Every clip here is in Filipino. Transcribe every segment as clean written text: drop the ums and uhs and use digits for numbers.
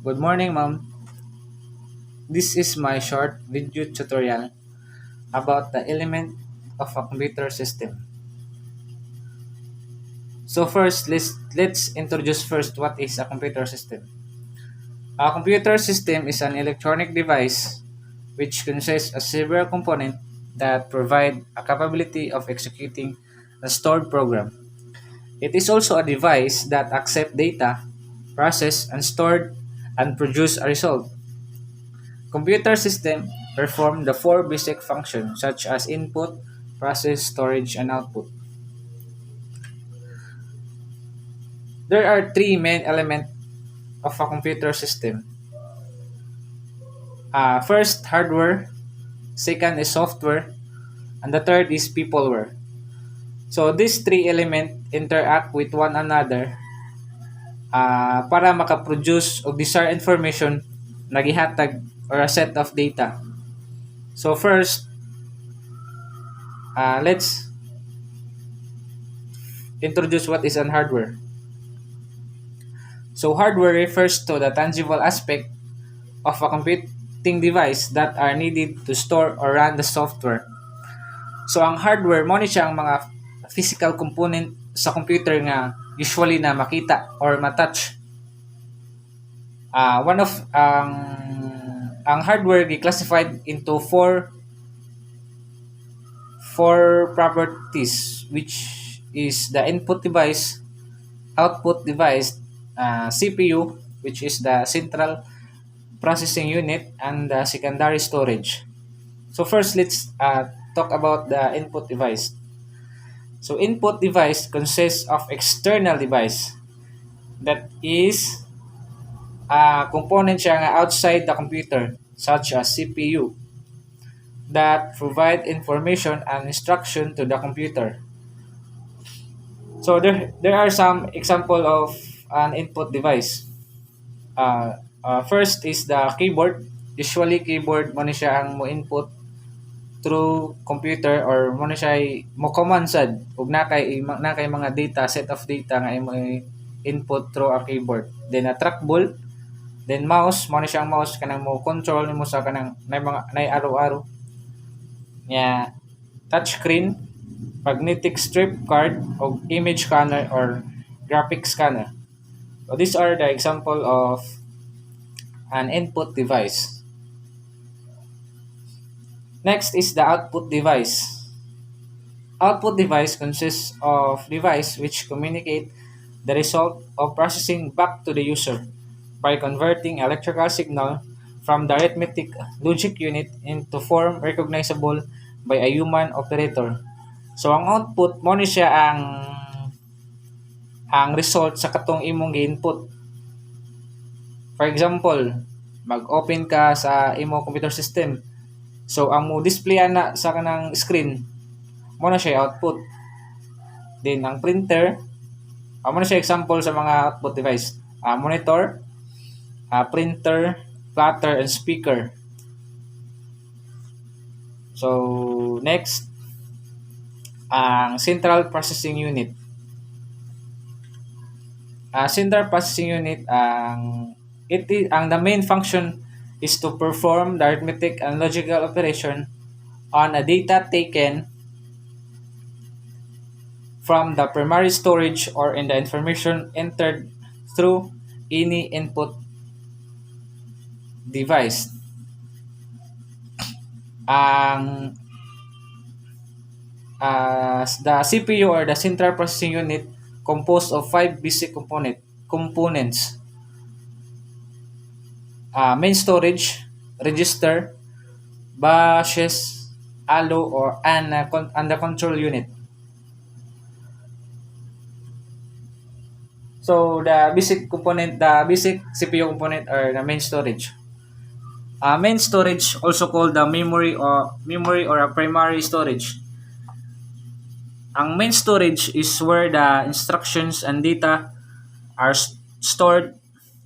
Good morning, ma'am. This is my short video tutorial about the element of a computer system. So first, let's introduce first what is a computer system. A computer system is an electronic device which consists of several components that provide a capability of executing a stored program. It is also a device that accepts data, process and stored and produce a result. Computer system perform the four basic functions such as input, process, storage, and output. There are three main elements of a computer system. First, hardware. Second is software. And the third is peopleware. So these three elements interact with one another para makaproduce o desired information na gihatag or a set of data. So first, let's introduce what is an hardware. So hardware refers to the tangible aspect of a computing device that are needed to store or run the software. So ang hardware mo ni siya ang mga physical component sa computer nga usually na makita or matouch. One of ang hardware classified into four properties, which is the input device, output device, CPU, which is the central processing unit, and the secondary storage. So first, let's talk about the input device. So input device consists of external device that is component siya nga outside the computer, such as CPU, that provide information and instruction to the computer. So there are some example of an input device. First is the keyboard. Usually keyboard mo ni siya ang mo input through computer or mo na siya mo command sad ug nakay mga data, set of data nga imo input through a keyboard. Then a trackball, then mouse mo na siya ang mouse kanang mo control nimo sa kanang nay araw-araw nya touchscreen, magnetic strip card o image scanner or graphic scanner. So these are the example of an input device. Next is the output device. Output device consists of device which communicate the result of processing back to the user by converting electrical signal from the arithmetic logic unit into form recognizable by a human operator. So ang output mo ni siya ang result sa katong imong gi-input. For example, mag-open ka sa imong computer system. So ang mo display na sa kanang screen mo na siya output. Then ang printer, mo na siya example sa mga output device. Monitor, printer, plotter, and speaker. So next, ang central processing unit. Central processing unit ang the main function is to perform the arithmetic and logical operation on a data taken from the primary storage or in the information entered through any input device. Ang the CPU or the central processing unit composed of five basic components. Main storage, register, bushes, ALU, and the control unit. So the basic CPU component are the main storage. Main storage, also called the memory or a primary storage. Ang main storage is where the instructions and data are stored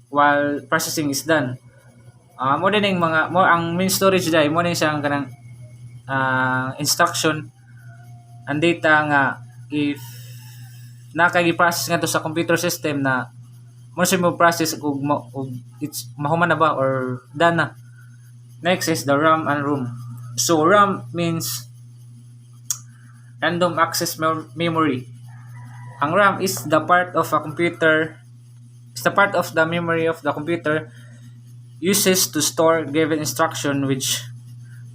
while processing is done. Mo din ang main storage dai mo din siyang kanang instruction and data nga if nakagi-process nga to sa computer system na mo siya mo process ug it's mahuman na ba or done na. Next is the RAM and ROM. So RAM means random access memory. Ang RAM is the part of a computer is the part of the memory of the computer uses to store given instruction which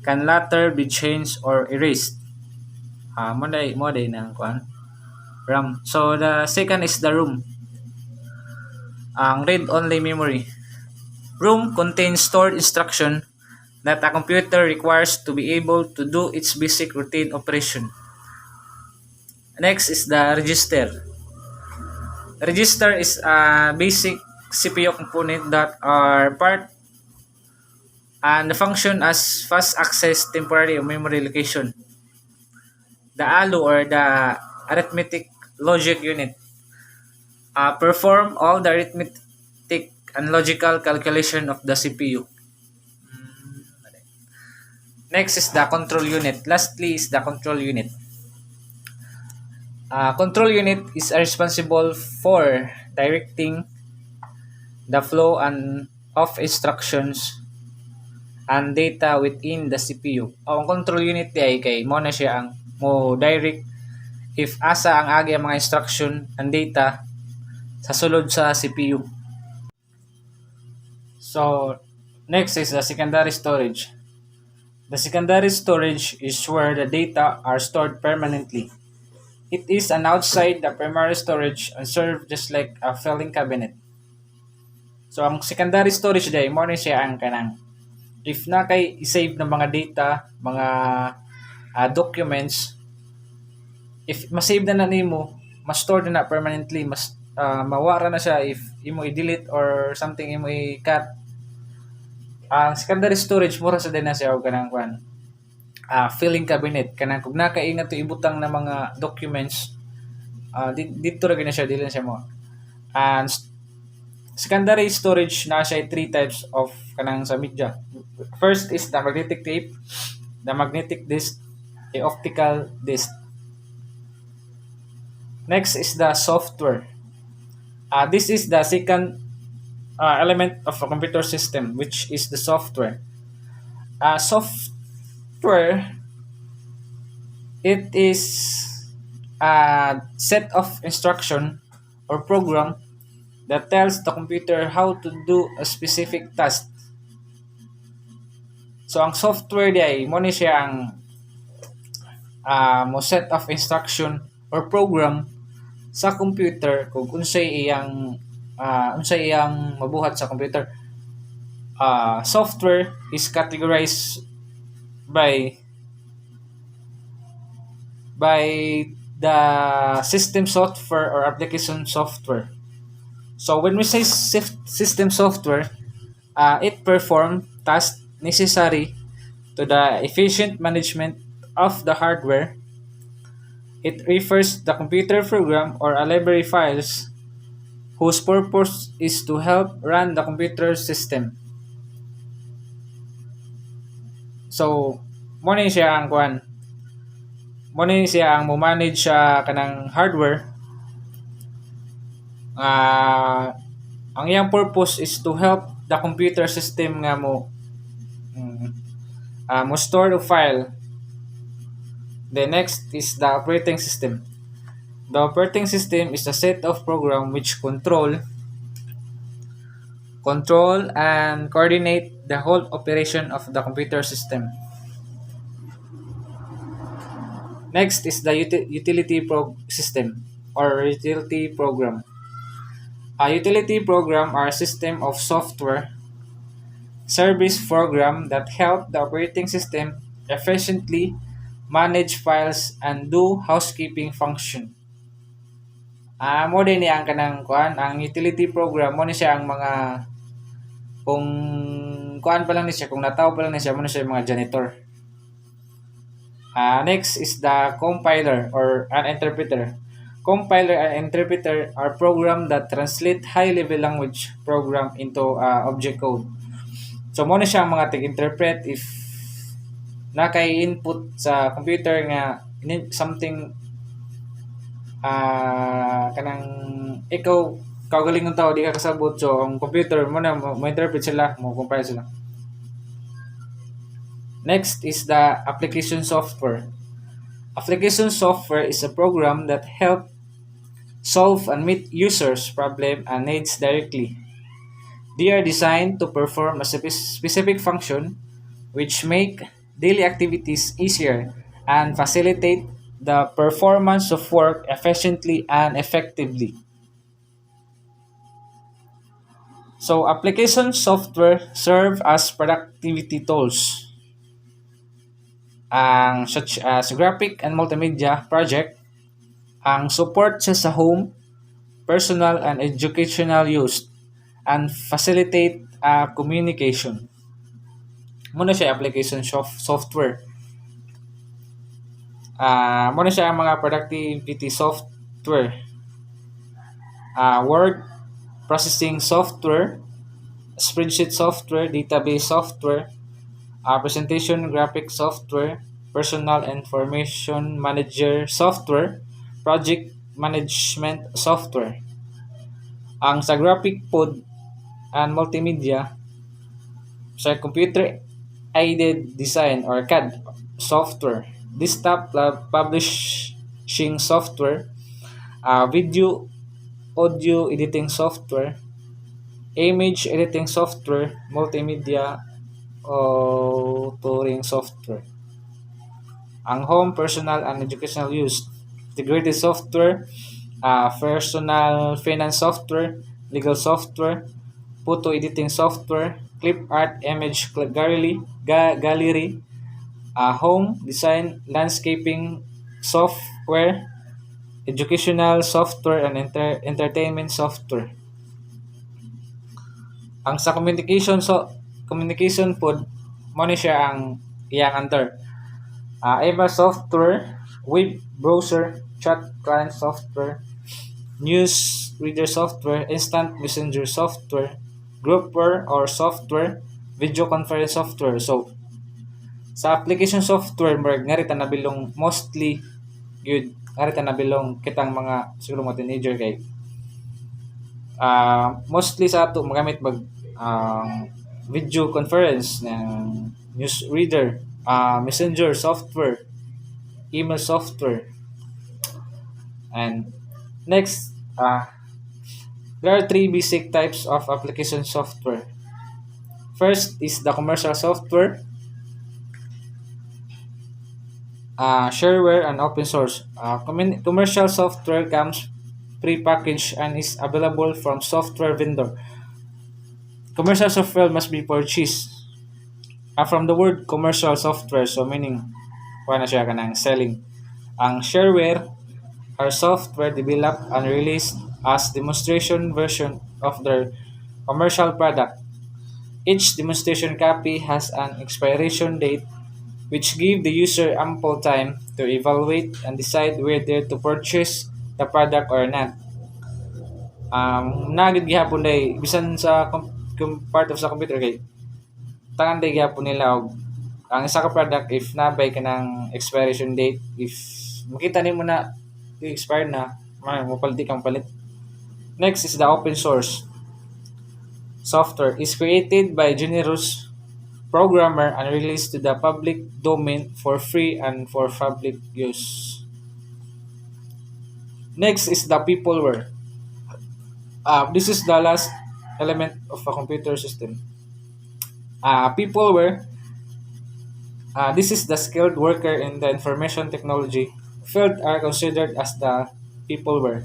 can later be changed or erased. Mo day na kuan RAM. So the second is the ROM. Ang read-only memory. ROM contains stored instruction that a computer requires to be able to do its basic routine operation. Next is the register. Register is a basic CPU component that are part and function as fast access temporary memory location. The ALU or the arithmetic logic unit perform all the arithmetic and logical calculation of the CPU. Next is the control unit. Lastly is the control unit. Control unit is responsible for directing the flow and of instructions and data within the CPU. Ang control unit di ay kay mo na siya ang mo direct if asa ang agi ang mga instruction and data sa sulod sa CPU. So next is the secondary storage. The secondary storage is where the data are stored permanently. It is an outside the primary storage and serve just like a filing cabinet. So ang secondary storage day mo ni siya ang kanang if na kay i-save ng mga data, mga documents, if ma-save na nimo, ma-store na permanently, mas mawara na siya if imo i-delete or something imo i-cut. Ang secondary storage mura sa din na siya og kanang kwan. Filing cabinet kanang kung nakaingat to ibutang na mga documents dito ra gina siya dili na siya mo. And secondary storage na siya three types of kanang sa media. First is the magnetic tape, the magnetic disk, the optical disk. Next is the software. This is the second element of a computer system, which is the software. Software, it is a set of instruction or program that tells the computer how to do a specific task. So ang software di mo ni siya ang mo set of instruction or program sa computer kung unsay iyang mabuhat sa computer. Software is categorized by the system software or application software. So when we say system software, it performs tasks necessary to the efficient management of the hardware. It refers the computer program or a library files whose purpose is to help run the computer system. So, mo ni siya ang kuan. Mo ni siya ang mo-manage sa kanang hardware. Ang iyang purpose is to help the computer system nga mo store the file. The next is the operating system. The operating system is a set of programs which control and coordinate the whole operation of the computer system. Next is the utility system or utility program. A utility program are a system of software service program that help the operating system efficiently manage files and do housekeeping function. Mo din ni ang kanang kuan, ang utility program mo ni siya ang mga kung kuan pa lang ni siya, kung nataw pa lang ni siya, mo ni siya mga janitor. Next is the compiler or an interpreter. Compiler and interpreter are program that translate high-level language program into object code. So mo ni siya ang mga tig-interpret if na kay input sa computer nga something kanang ikaw Kagaling ng tao, di ka kasabot. So, ang computer mo na, mo-interpret sila, mo-compile sila. Next is the application software. Application software is a program that help solve and meet users' problem and needs directly. They are designed to perform a specific function which make daily activities easier and facilitate the performance of work efficiently and effectively. So application software serve as productivity tools such as graphic and multimedia project ang support siya sa home, personal and educational use and facilitate communication. Muna siya application software. Muna siya ang mga productivity software. Word processing software, spreadsheet software, database software, presentation graphic software, personal information manager software, project management software. Ang sa graphic pod and multimedia sa computer aided design or CAD software, desktop publishing software, video audio editing software, image editing software, multimedia authoring software. Ang home, personal, and educational use, integrated software, personal finance software, legal software, photo editing software, clip art, image gallery, home, design, landscaping software, educational software, and entertainment software. Ang sa communication pod mo ni siya ang iyang under. Eva software, web browser, chat client software, news reader software, instant messenger software, grouper or software, video conference software. So sa application software murag ngarita nabilong mostly good ngarita nabilong kitang mga siguro mga teenager kay mostly sa ato magamit video conference ng news reader, messenger software, email software. And next, there are three basic types of application software. First is the commercial software, shareware, and open source. Commercial software comes pre-packaged and is available from software vendor. Commercial software must be purchased from the word commercial software, so meaning na siya ka ng selling. Ang shareware are software developed and released as demonstration version of their commercial product. Each demonstration copy has an expiration date which give the user ample time to evaluate and decide whether to purchase the product or not. Nagid gihapon day bisan sa part of sa computer kay tangan day gihapon nila og ang isa ka product if nabay ka ng expiration date, if makita nimo na expire na, mapaliti kang palit. Next is the open source software is created by generous programmer and released to the public domain for free and for public use. Next is the peopleware. This is the last element of a computer system. Peopleware. This is the skilled worker in the information technology field are considered as the peopleware.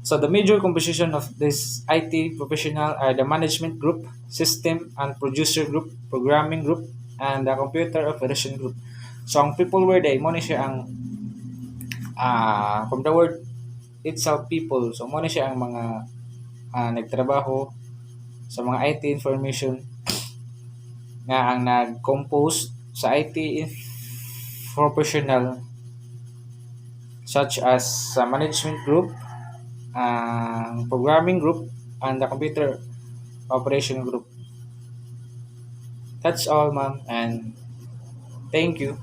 So the major composition of this IT professional are the management group, system and producer group, programming group, and the computer operation group. So ang peopleware day mo ni siya ang from the word itself people. So mo ni siya ang mga nagtrabaho sa mga IT information nga ang nag-compose sa IT professional such as sa management group, programming group, and the computer operation group. That's all, ma'am, and thank you.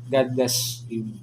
God bless you.